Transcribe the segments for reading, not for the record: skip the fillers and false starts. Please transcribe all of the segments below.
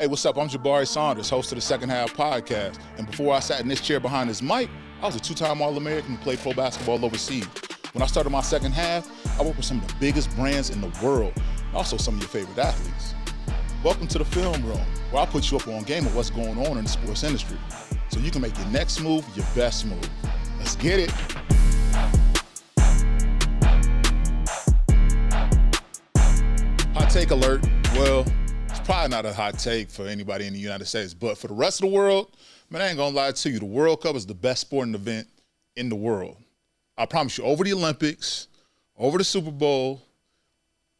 Hey, what's up? I'm Jabari Saunders, host of the Second Half Podcast. And before I sat in this chair behind this mic, I was a two-time All-American who played pro basketball overseas. When I started my second half, I worked with some of the biggest brands in the world, and also some of your favorite athletes. Welcome to the Film Room, where I'll put you up on game of what's going on in the sports industry, so you can make your next move your best move. Let's get it. Hot take alert. Well, it's probably not a hot take for anybody in the United States, but for the rest of the world, man, I ain't gonna lie to you. The World Cup is the best sporting event in the world. I promise you, over the Olympics, over the Super Bowl,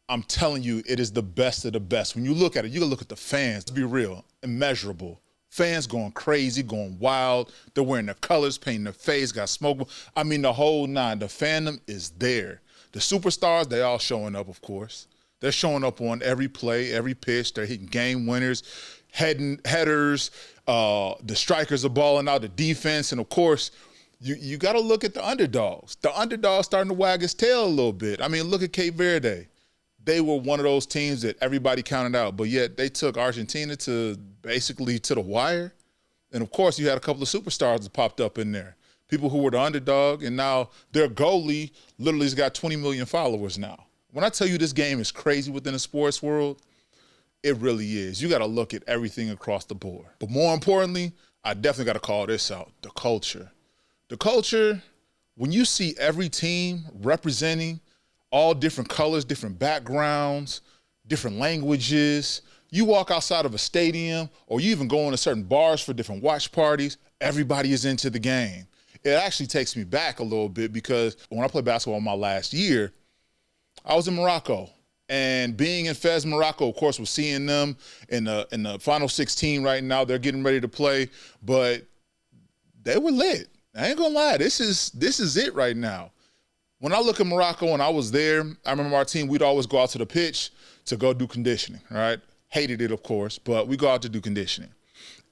I'm telling you, it is the best of the best. When you look at it, you can look at the fans. To be real, immeasurable. Fans going crazy, going wild. They're wearing their colors, painting their face, got smoke. I mean, the whole nine. The fandom is there. The superstars, they all showing up, of course. They're showing up on every play, every pitch. They're hitting game winners, headers. The strikers are balling out, the defense. And, of course, you got to look at the underdogs. The underdogs starting to wag his tail a little bit. I mean, look at Cape Verde. They were one of those teams that everybody counted out, but yet they took Argentina to basically to the wire. And, of course, you had a couple of superstars that popped up in there, people who were the underdog, and now their goalie literally has got 20 million followers now. When I tell you this game is crazy within the sports world, it really is. You got to look at everything across the board. But more importantly, I definitely got to call this out, the culture. The culture, when you see every team representing all different colors, different backgrounds, different languages, you walk outside of a stadium or you even go into certain bars for different watch parties, everybody is into the game. It actually takes me back a little bit because when I played basketball my last year, I was in Morocco, and being in Fez, Morocco, of course, was seeing them in the Final 16 right now. They're getting ready to play, but they were lit. I ain't gonna lie, this is it right now. When I look at Morocco and I was there, I remember our team, we'd always go out to the pitch to go do conditioning, right? Hated it, of course, but we go out to do conditioning.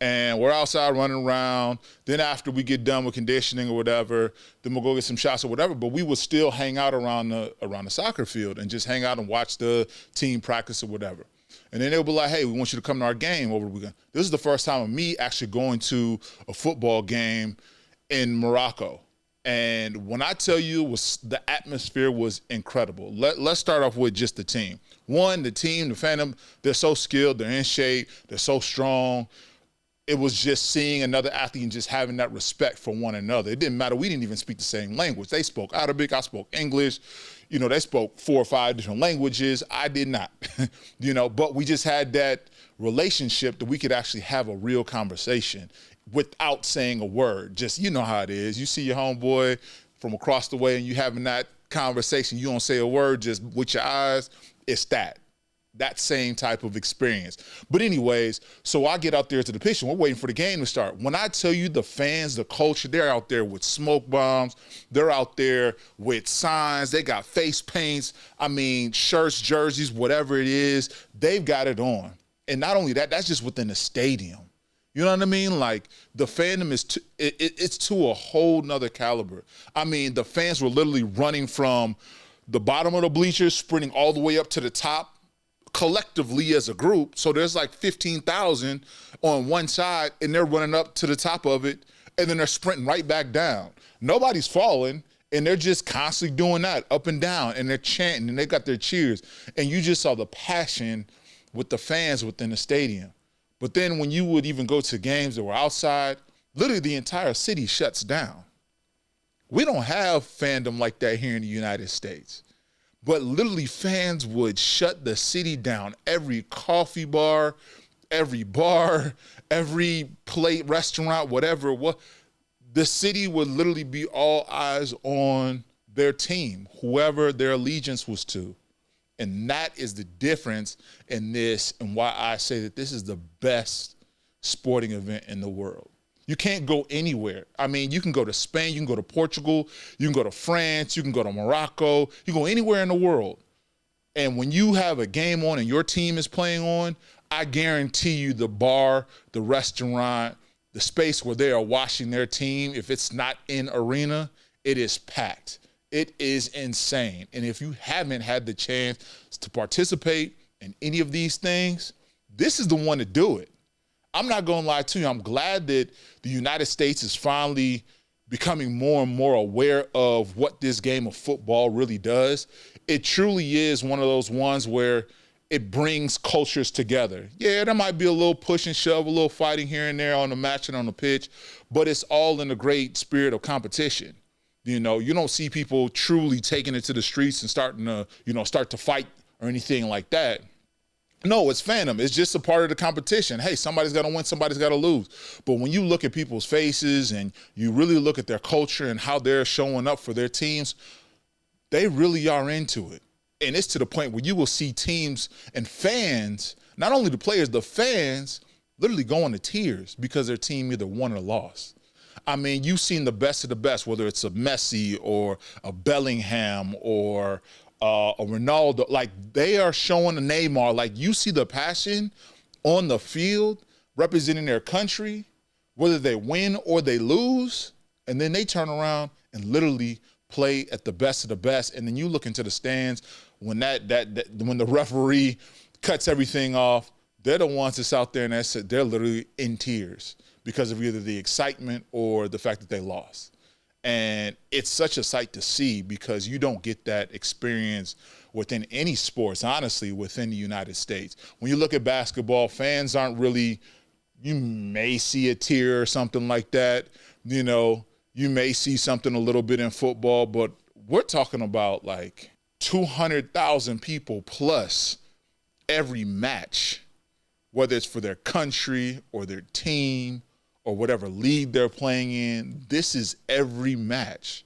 And we're outside running around. Then after we get done with conditioning or whatever, then we'll go get some shots or whatever. But we would still hang out around the soccer field and just hang out and watch the team practice or whatever. And then they'll be like, hey, we want you to come to our game over the weekend. This is the first time of me actually going to a football game in Morocco. And when I tell you, the atmosphere was incredible. Let's start off with just the team. One, the team, the fandom, they're so skilled, they're in shape, they're so strong. It was just seeing another athlete and just having that respect for one another. It didn't matter. We didn't even speak the same language. They spoke Arabic. I spoke English. You know, they spoke 4 or 5 different languages. I did not, but we just had that relationship that we could actually have a real conversation without saying a word. Just, you know how it is. You see your homeboy from across the way and you having that conversation. You don't say a word, just with your eyes. It's that same type of experience. But anyways, so I get out there to the pitch and we're waiting for the game to start. When I tell you the fans, the culture, they're out there with smoke bombs. They're out there with signs. They got face paints. I mean, shirts, jerseys, whatever it is, they've got it on. And not only that, that's just within the stadium. You know what I mean? Like, the fandom is it's to a whole nother caliber. I mean, the fans were literally running from the bottom of the bleachers, sprinting all the way up to the top, collectively as a group. So there's like 15,000 on one side and they're running up to the top of it and then they're sprinting right back down. Nobody's falling and they're just constantly doing that up and down and they're chanting and they got their cheers. And you just saw the passion with the fans within the stadium. But then when you would even go to games that were outside, literally the entire city shuts down. We don't have fandom like that here in the United States. But literally fans would shut the city down. Every coffee bar, every plate, restaurant, whatever. The city would literally be all eyes on their team, whoever their allegiance was to. And that is the difference in this and why I say that this is the best sporting event in the world. You can't go anywhere. I mean, you can go to Spain, you can go to Portugal, you can go to France, you can go to Morocco, you can go anywhere in the world. And when you have a game on and your team is playing on, I guarantee you the bar, the restaurant, the space where they are watching their team, if it's not in arena, it is packed. It is insane. And if you haven't had the chance to participate in any of these things, this is the one to do it. I'm not going to lie to you. I'm glad that the United States is finally becoming more and more aware of what this game of football really does. It truly is one of those ones where it brings cultures together. Yeah, there might be a little push and shove, a little fighting here and there on the match and on the pitch, but it's all in the great spirit of competition. You know, you don't see people truly taking it to the streets and starting to, start to fight or anything like that. No, it's fandom. It's just a part of the competition. Hey, somebody's got to win, somebody's got to lose. But when you look at people's faces and you really look at their culture and how they're showing up for their teams, they really are into it. And it's to the point where you will see teams and fans, not only the players, the fans, literally go into tears because their team either won or lost. I mean, you've seen the best of the best, whether it's a Messi or a Bellingham or a Ronaldo. Like, they are showing a Neymar. Like, you see the passion on the field representing their country, whether they win or they lose, and then they turn around and literally play at the best of the best. And then you look into the stands when when the referee cuts everything off, they're the ones that's out there and they're literally in tears because of either the excitement or the fact that they lost. And it's such a sight to see because you don't get that experience within any sports, honestly, within the United States. When you look at basketball, fans aren't really, you may see a tear or something like that. You know, you may see something a little bit in football, but we're talking about like 200,000 people plus every match, whether it's for their country or their team or whatever league they're playing in. This is every match.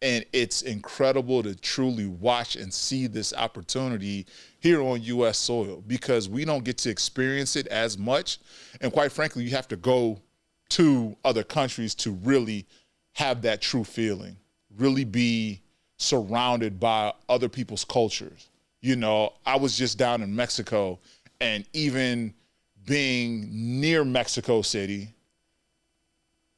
And it's incredible to truly watch and see this opportunity here on U.S. soil because we don't get to experience it as much. And quite frankly, you have to go to other countries to really have that true feeling, really be surrounded by other people's cultures. You know, I was just down in Mexico, and even being near Mexico City,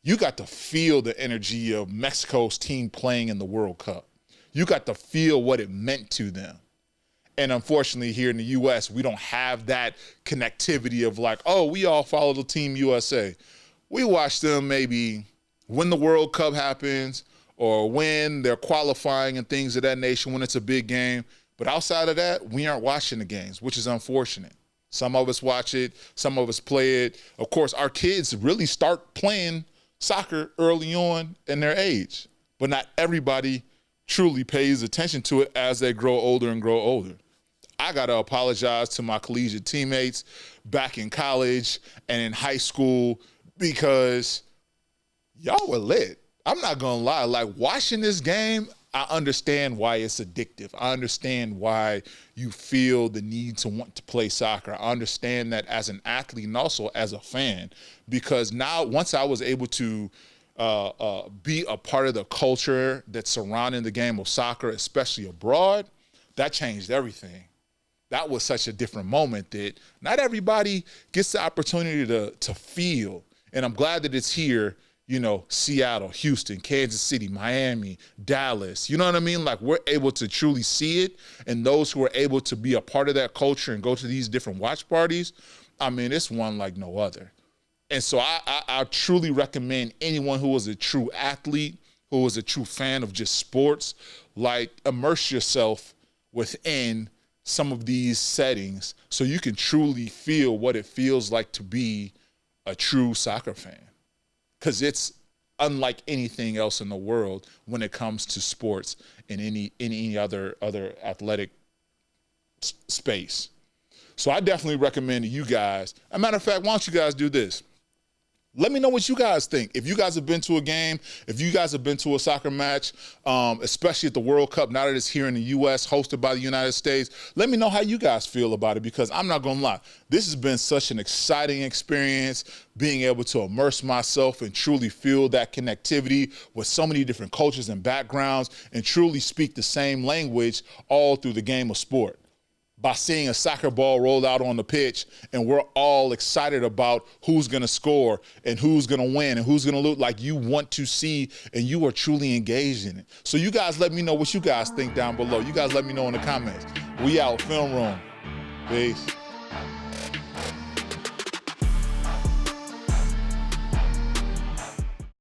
you got to feel the energy of Mexico's team playing in the World Cup. You got to feel what it meant to them. And unfortunately, here in the U.S., we don't have that connectivity of like, oh, we all follow the Team USA. We watch them maybe when the World Cup happens or when they're qualifying and things of that nation, when it's a big game. But outside of that, we aren't watching the games, which is unfortunate. Some of us watch it. Some of us play it. Of course, our kids really start playing soccer early on in their age, but not everybody truly pays attention to it as they grow older and grow older. I got to apologize to my collegiate teammates back in college and in high school because y'all were lit. I'm not going to lie. Like, watching this game, I understand why it's addictive. I understand why you feel the need to want to play soccer. I understand that as an athlete and also as a fan, because now once I was able to be a part of the culture that's surrounding the game of soccer, especially abroad, that changed everything. That was such a different moment that not everybody gets the opportunity to feel. And I'm glad that it's here. You know, Seattle, Houston, Kansas City, Miami, Dallas. You know what I mean? Like, we're able to truly see it. And those who are able to be a part of that culture and go to these different watch parties, I mean, it's one like no other. And so I truly recommend anyone who is a true athlete, who is a true fan of just sports, like, immerse yourself within some of these settings so you can truly feel what it feels like to be a true soccer fan. Because it's unlike anything else in the world when it comes to sports in any other athletic space. So I definitely recommend to you guys. As a matter of fact, why don't you guys do this? Let me know what you guys think. If you guys have been to a game, if you guys have been to a soccer match, especially at the World Cup, now that it's here in the U.S., hosted by the United States, let me know how you guys feel about it, because I'm not going to lie. This has been such an exciting experience, being able to immerse myself and truly feel that connectivity with so many different cultures and backgrounds and truly speak the same language all through the game of sport. By seeing a soccer ball rolled out on the pitch, and we're all excited about who's going to score and who's going to win and who's going to lose. Like, you want to see, and you are truly engaged in it. So you guys let me know what you guys think down below. You guys let me know in the comments. We out. Film Room. Peace.